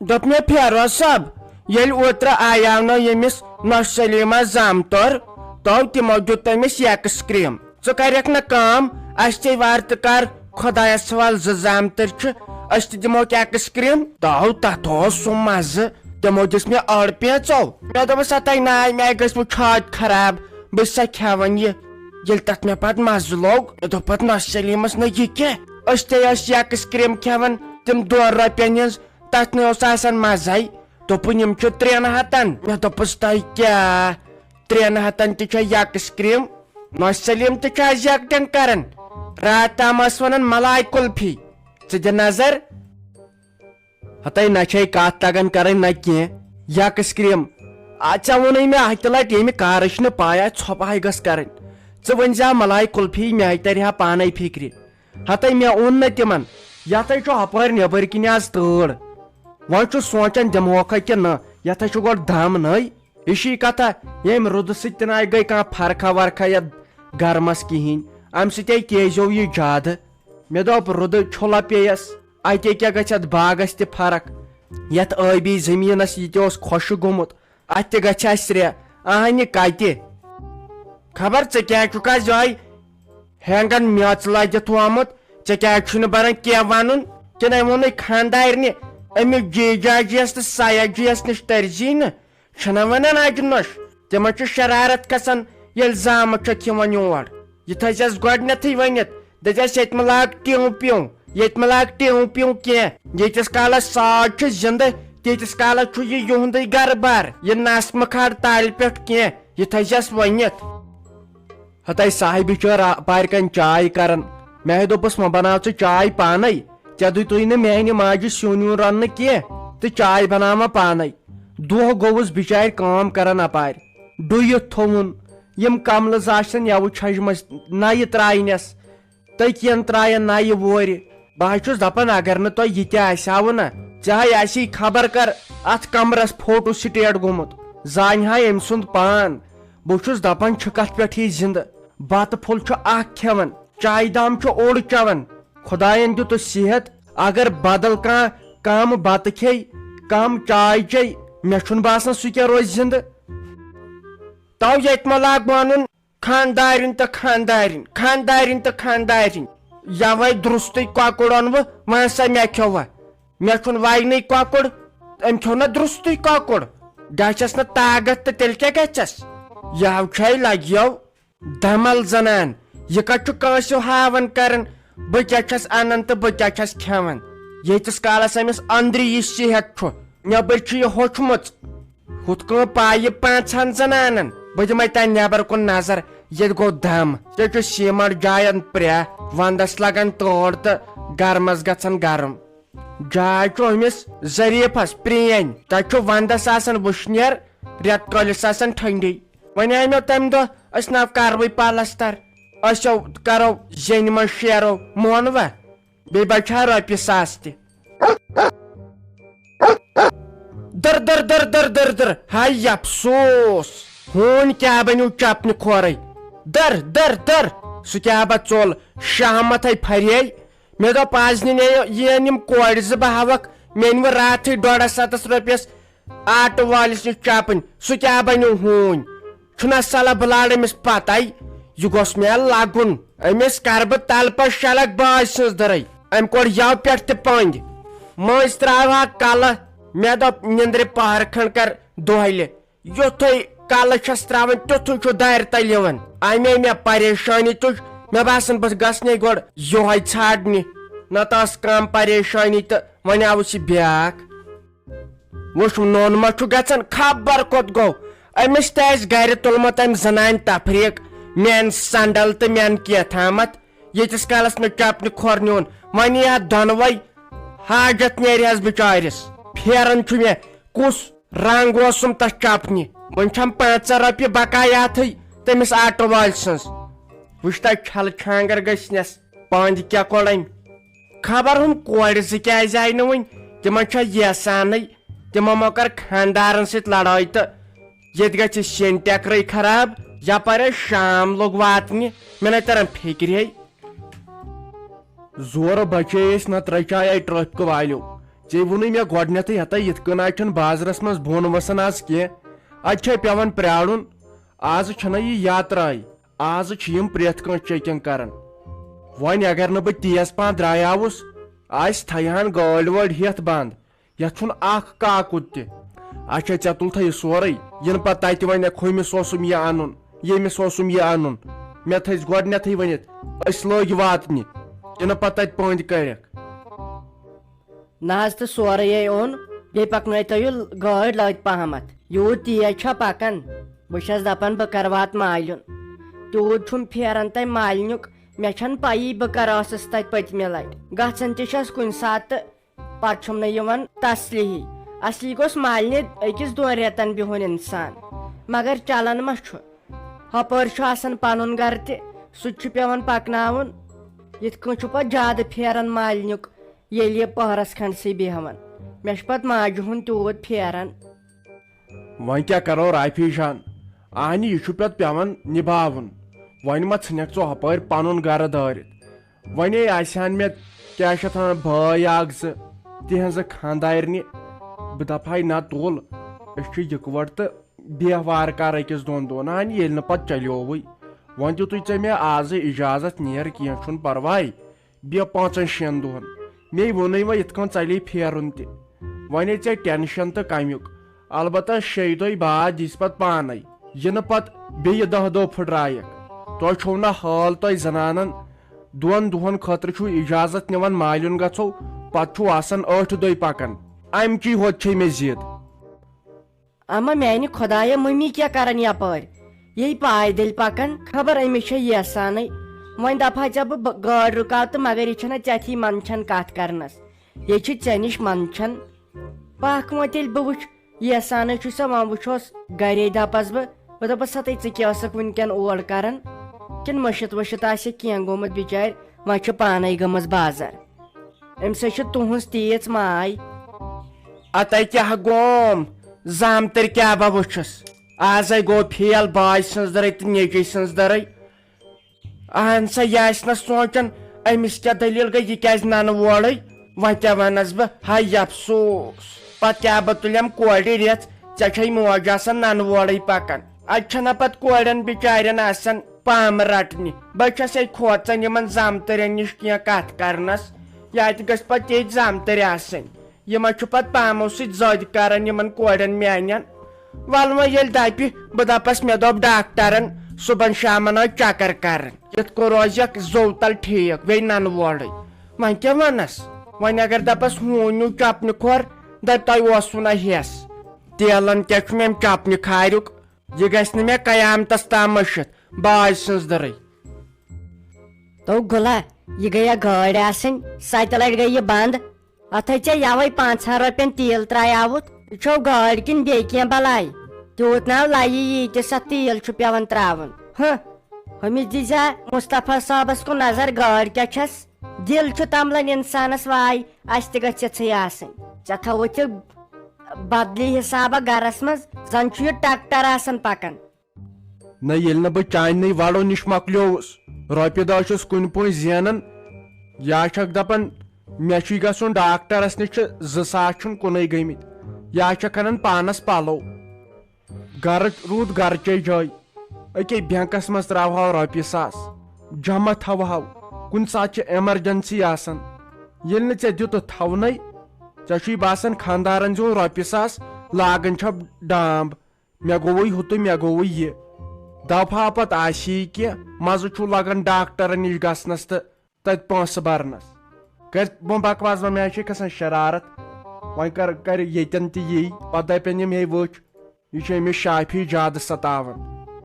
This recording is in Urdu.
دوٚپ مےٚ فیروز صٲب ییٚلہِ اوترٕ آیاو نہٕ ییٚمِس نۄش سلیٖما زامتٕر تو تِمو دیُت تٔمِس یکٕس کرٛیٖم ژٕ کَرٮ۪کھ نہٕ کٲم اَسہِ تہِ وارٕ تہٕ کر خۄدایس حوال 2 زامتٕرۍ چھِ أسۍ تہِ دِموکھ یکٕس کرٛیٖم تو تتھ اوس سُہ مزٕ تِمو دِژ مےٚ أڑ پیٖژو مےٚ دوٚپُس ہتاے ناے مےٚ گٔژھ وۄنۍ چھاتۍ خراب بہٕ چھُسا کھٮ۪وان یہِ ییٚلہِ تتھ مےٚ پتہٕ مزٕ لوٚگ مےٚ دوٚپ پتہٕ نۄش سلیٖمس نہ یہِ کیٛاہ أسۍ تے ٲسۍ یکٕس کرٛیٖم کھٮ۪وان تِم 2 رۄپین ہِنٛز تتھ نہٕ اوس آسان مزے دوٚپُن یِم چھِ 3 ہتن مےٚ دوٚپُس تۄہہِ کیٛاہ 3 ہتن تہِ چھےٚ یکٕس کرٛیٖم نۄش سلیٖم تہِ چھُ آز یکٹِنگ کران راتھ تام ٲس ونان ملاے کُلفی ژٕ دِ نظر ہتاے نہ چھے کتھ تگان کرٕنۍ نہ کینٛہہ یکٕس کرٛیٖم ژےٚ ووٚنُے مےٚ اکہِ لٹہِ ییٚمہِ کارٕچ نہٕ پایا ژھۄپہے گٔژھ کرٕنۍ ژٕ ؤنۍ زِ ملاے کُلفی مےٚ ترِ ہا پانے فکرِ ہتاے مےٚ اوٚن نہٕ تِمن یتھے چھُ ہپٲرۍ نیبٕرۍ کِنۍ آز تۭر وۄنۍ چھُ سونٛچان دِمہوکھا کہِ نہ یتھے چھُ گۄڈٕ دم نٔے یہِ چھِ کتھا ییٚمہِ روٗدٕ سۭتۍ تہِ ناے گٔے کانٛہہ فرکھا ورکھا یتھ گرمس کہیٖنۍ امہِ سۭتۍ تیزیو یہِ زیادٕ مےٚ دوٚپ روٗدٕ چھُلا پیٚیس اتے کیٛاہ گژھِ اتھ باغس تہِ فرق یتھ ٲبی زٔمیٖنس یہِ تہِ اوس خۄشک گوٚمُت اتھ تہِ گژھِ اسہِ سرٛیٚہہ اہنہِ کتہِ خبر ژےٚ کیٛاہ چھُکھ آز یہے ہینگن میژ لٲگِتھ تھومُت ژےٚ کیٛاہ چھُنہٕ بنان کینٛہہ ونُن کِنہٕ ووٚنُے خانٛدارنہِ أمِس جیجاجِیس تہٕ سیاجِیس نِش ترزی نہٕ چھِنہ ونان اجہِ نۄش تِمن چھُ شرارت کھسان ییٚلہِ زامہٕ چھکھ یِوان یور یہِ تھٲیزٮ۪س گۄڈنیتھٕے ؤنِتھ دٔپزٮ۪س ییٚتہِ مہ لاگ ٹِو پیوٗ ییٚتہِ مہ لاگ ٹِو پیوٗ کینٛہہ ییٖتِس کالس ساز چھُ زنٛدٕ تیٖتِس کالس چھُ یہِ یُہُنٛدُے گرٕ بار یہِ نسمہٕ کھار تالہِ پٮ۪ٹھ کینٛہہ یہِ تھٲیزٮ۪س ؤنِتھ ہتاے صاحب بِچٲر پارِ کن چاے کران مےٚ دوٚپُس وۄنۍ بناو ژٕ چاے پانے ژےٚ دِتُے نہٕ میانہِ ماجہِ سیُن ویُن رننہٕ کینٛہہ تہٕ چاے بناوان پانے دۄہ گوٚوُس بِچارِ کٲم کران اپارِ ڈُیِتھ تھووُن یِم کملہٕ آسن یوٕ چھجمژ نَیہِ تراینس تٔکین تراین نَیہِ وورِ بہٕ حظ چھُس دپان اگر نہٕ تۄہہِ یہِ تہِ آسہِ نہ ژےٚ ہے آسی خبر کر اتھ کمرس فوٹو سٹیٹ گوٚمُت زانہِ ہا أمۍ سُنٛد پان بہٕ چھُس دپان چھُ کتھ پٮ۪ٹھ یہِ زنٛدٕ بتہٕ پھوٚل چھُ اکھ کھٮ۪وان چایہِ دام چھُ اوٚڑ چٮ۪وان خۄداین دِتُس صحت اگر بدل کانٛہہ کم بتہٕ کھیٚیہِ کم چاے چیٚیہِ مےٚ چھُنہٕ باسان سُہ کیٛاہ روزِ زنٛدٕ تو ییٚتہِ مہ لاگ ونُن خانٛدارِنۍ تہٕ خانٛدارِنۍ خانٛدارِنۍ تہٕ خانٛدارِنۍ یوے درُستٕے کۄکُر اوٚنوٕ وۄنۍ سا مےٚ کھیوٚوا مےٚ چھُنہٕ وینٕے کۄکُر أمۍ کھیوٚو نہ درُستٕے کۄکُر گژھٮ۪س نہٕ طاقت تہٕ تیٚلہِ کیٛاہ گژھٮ۪س یو چھے لگیو دمل زنان یہِ کتہِ چھُ کٲنٛسہِ ہاوان کران بہٕ کیٛاہ چھس انان تہٕ بہٕ کیٛاہ چھس کھٮ۪وان ییٖتِس کالس أمِس أنٛدرِ یہِ صحت چھُ نٮ۪بٕرۍ چھُ یہِ ہوٚچھمٕژ ہُتھ کٔنۍ پایہِ 5 زنانن بہٕ دِمے تانۍ نٮ۪بر کُن نظر ییٚتہِ گوٚو دم ژےٚ چھُ سیٖمنٹ جاین پرٛیٚہ ونٛدس لگان تۭر تہٕ گرمس گژھان گرم جاے چھُ أمِس ظریٖفس پرٛٲنۍ تتہِ چھُ ونٛدس آسان وٕشنیر رٮ۪تہٕ کٲلِس آسان ٹھنڈی وۄنۍ آے مےٚ تمہِ دۄہ أسۍ ناو کروٕے پلستر أسٮ۪و کرو زینہِ منٛز شیرو مونوا بیٚیہِ بچہِ ہا رۄپیہِ ساس تہِ در در در در در در ہاے افسوس ہوٗنۍ کیٛاہ بنیو چپنہِ کھورے در در در سُہ کیٛاہ با ژوٚل شہمتھے پھرے مےٚ دوٚپ آز یِن یِم کورِ 2 بہٕ ہاوکھ مےٚ أنۍوٕ راتھٕے 150 رۄپیس آٹہٕ وٲلِس نِش چپٕنۍ سُہ کیٛاہ بنیو ہوٗنۍ چھُنہ صلہ بلال أمِس پتے یہِ گوٚژھ مےٚ لگُن أمِس کرٕ بہٕ تلہٕ پتہٕ شلکھ باج سٕنٛز دٕرے أمۍ کوٚر یو پٮ۪ٹھ تہِ پٔنٛدۍ مٔنٛزۍ تراوہا کلہٕ مےٚ دوٚپ نِندرِ پہر کھنٛڈ کر دۄہلہِ یُتھُے کلہٕ چھس تراوان تیُتھُے چھُ دارِ تل یِوان امے مےٚ پریشٲنی تُج مےٚ باسان بہٕ گژھنے گۄڈٕ یہوے ژھانڈنہِ نتہٕ ٲس کم پریشٲنی تہٕ وۄنۍ آوُس یہِ بیاکھ وٕچھ نوٚن ما چھُ گژھان خبر کوٚت گوٚو أمِس تہِ آسہِ گرِ تُلمُت أمۍ زنانہِ تفریٖق مین سنڈل تہٕ مین کیتھامت ییٖتِس کالس نہٕ چپنہِ کھور نیوٗن وۄنۍ یی اتھ دۄنوے حاجت نیرِ حظ بِچٲرِس پھیران چھُ مےٚ کُس رنگ اوسُم تتھ چپنہِ وۄنۍ چھم 5 رۄپیہِ بقایاتھٕے تٔمِس آٹو وٲلۍ سٕنٛز وٕچھ تتہِ چھلہٕ چھانگر گٔژھنس پٔنٛدۍ کیٛاہ کوٚڑ أمۍ خبر ہُم کورِ 2 کیٛازِ آیہِ نہٕ وُنہِ تِمن چھا یسانٕے تِمو ما کر خانٛدارن سۭتۍ لڑٲے تہٕ ییٚتہِ گژھِ شین ٹیکرٕے خراب یپٲرۍ شام لوٚگ واتنہِ مےٚ نَے تران فِکرے زورٕ بچے أسۍ نتہٕ رچایے ٹریفِک والیو ژے ووٚنُے مےٚ گۄڈنیٚتھٕے ہتا یِتھ کٔنۍ چھُنہٕ بازرس منٛز بۄن وسان آز کینٛہہ اتہِ چھے پیٚوان پرٛارُن آز چھنہ یہِ یاتراے آز چھِ یِم پرٛٮ۪تھ کٲنٛسہِ چیکنگ کران وۄنۍ اگر نہٕ بہٕ تیز پہن درٛایاوُس آسہِ تھایہن گٲڑۍ وٲڑۍ ہٮ۪تھ بنٛد یتھ چھُنہٕ اکھ کاکُد تہِ اچھا ژےٚ تُلتھے یہِ سورُے یِنہٕ پتہٕ تتہِ ونٮ۪کھ ہُمِس اوسُم یہِ انُن ییٚمِس اوسُم یہِ انُن مےٚ تھٲیزِ گۄڈنیٚتھٕے ؤنِتھ أسۍ لٲگۍ واتنہِ یِنہٕ پتہٕ تتہِ پٔنٛدۍ کٔرِکھ نہ حظ تہٕ سورُے اوٚن بیٚیہِ پکنٲیتو گٲڑۍ لٔتۍ پہمتھ یوٗت تیز چھا پکان بہٕ چھس دپان بہٕ کر وات مالیُن تیوٗت چھُم پھیران تۄہہِ مالنیُک مےٚ چھنہٕ پایی بہٕ کر ٲسٕس تتہِ پٔتمہِ لٹہِ گژھان تہِ چھس کُنہِ ساتہٕ تہٕ پتہٕ چھُم نہٕ یِوان تسلی اصلی گوٚژھ مالنہِ أکِس دۄن رٮ۪تن بِہُن انسان مگر چلان ما چھُ ہپٲرۍ چھُ آسان پنُن گرٕ تہِ سُہ تہِ چھُ پیٚوان پکناوُن یِتھ کٔنۍ چھُ پتہٕ زیادٕ پھیران مالنیُک ییٚلہِ یہِ پٔہرس کھنڈسٕے بیٚہوان مےٚ چھُ پتہٕ ماجہِ ہُنٛد تیوٗت پھیران وۄنۍ کیٛاہ کرو رافی جان اہنہِ یہِ چھُ پتہٕ پیٚوان نِباوُن وۄنۍ ما ژھٕنکھ ژٕ ہپٲرۍ پنُن گرٕ دٲرِتھ وۄنۍ آسہِ ہن مےٚ کیٛاہ چھِ اتھ ونان بٲے اکھ زٕ تِہنٛزٕ خانٛدارنہِ بہٕ دپہاے نہ تُل أسۍ چھِ یِکوَٹہٕ تہٕ بیٚہہ وارٕ کارٕ أکِس دۄن دۄہن اہنہِ ییٚلہِ نہٕ پتہٕ چلیووٕے وۄنۍ دِتُے ژےٚ مےٚ آزٕ اجازت نیر کینٛہہ چھُنہٕ پرواے بیٚہہ 5-6 دۄہن مے ووٚنُے وۄنۍ یِتھ کٔنۍ ژَلے پھیرُن تہِ وۄنۍ ژےٚ ٹٮ۪نشن تہٕ کمیُک البتہ 6 دۄہہِ بعد یِس پتہٕ پانے یِنہٕ پتہٕ بیٚیہِ 10 دۄہ پھٕٹرایکھ تۄہہِ چھو نہ حال تۄہہِ زنانن 2 دۄہن خٲطرٕ چھُو اجازت نِوان مالیُن گژھو پتہٕ چھُو آسان 8 دۄہہِ پکان امچی ہوت چھے مےٚ ضد اما میانہِ خۄدایا مٔمی کیٛاہ کران یپٲرۍ ییٚلہِ پایدٔلۍ پکان خبر أمِس چھےٚ یژھانٕے وۄنۍ دپہا ژےٚ بہٕ گٲڑۍ رُکاو تہٕ مگر یہِ چھنہ ژےٚ منٛدچھان کتھ کرنس یہِ چھِ ژےٚ نِش منٛدچھان پکھ وۄنۍ ییٚلہِ بہٕ وٕچھ یژھانٕے چھُ سا وۄنۍ وٕچھوس گرے دپس بہٕ دپس ہتے ژٕ کیٛاہ ٲسکھ وُنکٮ۪ن اور کران کِنہٕ مٔشِتھ ؤشِتھ آسٮ۪کھ کینٛہہ گوٚمُت بِچارِ وۄنۍ چھِ پانے گٔمٕژ بازر أمِس ہے چھِ تُہنٛز تیٖژ ماے اتے کیٛاہ گوم زامتٕرۍ کیٛاہ بہ وٕچھُس آزے گوٚو پھیل باے سٕنٛز دٔرے تہٕ نیٚچوۍ سٕنٛز دٔرے اہن سا یہِ آسہِ نہٕ سونٛچان أمِس کیٛاہ دٔلیٖل گٔے یہِ کیٛازِ ننہٕ وورٕے وۄنۍ کیٛاہ ونس بہٕ ہاے افسوٗس پتہٕ کیٛاہ بہٕ تُلیم کورِ رٮ۪ژ ژےٚ چھے موج آسان ننہٕ وورٕے پکان اتہِ چھنہ پتہٕ کورٮ۪ن بِچارٮ۪ن آسان پامہٕ رٹنہِ بہٕ چھسے کھوژان یِمن زامتٕرٮ۪ن نِش کینٛہہ کتھ کرنس یا تہِ گژھِ پتہٕ تِتھۍ زامتٕرۍ آسٕنۍ یِمن چھُ پتہٕ پامو سۭتۍ زٔدۍ کران یِمن کورٮ۪ن میانٮ۪ن ول وۄنۍ ییٚلہِ دپہِ بہٕ دپس مےٚ دوٚپ ڈاکٹرن صُبحن شامن ٲسۍ چکر کران یِتھ کٔنۍ روزکھ زوٚو تل ٹھیٖک بیٚیہِ ننہٕ وورٕے وۄنۍ کیٛاہ ونس وۄنۍ اگر دپس ہوٗنیوٗ چپنہِ کھور دپہِ تۄہہِ اوسوٕ نہ ہٮ۪س تیلن کیٛاہ چھُ مےٚ چپنہِ کھاریُک یہِ گژھِ نہٕ مےٚ قیامتس تام مٔشِتھ باے سٕنٛز دٔرے تو گُلا یہِ گٔیا گٲڑۍ آسٕنۍ 7 لٹہِ گٔے یہِ بنٛد اتھے ژےٚ یوے 5 رۄپین تیٖل ترٛایاوُتھ یہِ چھو گٲڑۍ کِنہٕ بیٚیہِ کینٛہہ بلاے تیوٗت نہ لایہِ ییٖتِس اتھ تیٖل چھُ پیٚوان ترٛاوُن ہُمِس دِزا مُصطفیٰ صٲبس کُن نظر گٲڑۍ کیٛاہ چھس دِل چھُ تملان انسانس واے اسہِ تہِ گژھِ یِژھٕے آسٕنۍ ژےٚ تھوٚوُتھ یہِ بدلی حسابہ گرس منٛز زن چھُ یہِ ٹریکٹر آسان پکان نہ ییٚلہِ نہٕ بہٕ چاننٕے وڑو نِش مۄکلیووُس رۄپیہِ دہ چھُس کُنہِ پٲٹھۍ زینان یا چھکھ دپان مےٚ چھُے گژھُن ڈاکٹرس نِش چھِ 2 ساس چھُنہٕ کُنُے گٔمٕتۍ یا چھکھ انان پانس پلو گرٕ روٗد گرچے جاے أکے بینکس منٛز تراوہو رۄپیہِ 1,000 جمع تھاوہو کُنہِ ساتہٕ چھِ ایمرجنسی آسان ییٚلہِ نہٕ ژےٚ دِتُتھ تھونٕے ژےٚ چھُے باسان خانٛدارن زیوٗن رۄپیہِ 1,000 لاگان چھو ڈامب مےٚ گوٚوُے ہُہ تہٕ مےٚ گوٚوُے یہِ دپہا پتہٕ آسی کینٛہہ مزٕ چھُ لگان ڈاکٹرن نِش گژھنس تہٕ تتہِ پونٛسہٕ برنس کر بکواس وۄنۍ مےٚ چھِ کھسان شرارت وۄنۍ کر ییٚتٮ۪ن تہِ یی پتہٕ دپن یِم ہے وٕچھ یہِ چھُ أمِس شافی زیادٕ ستاوان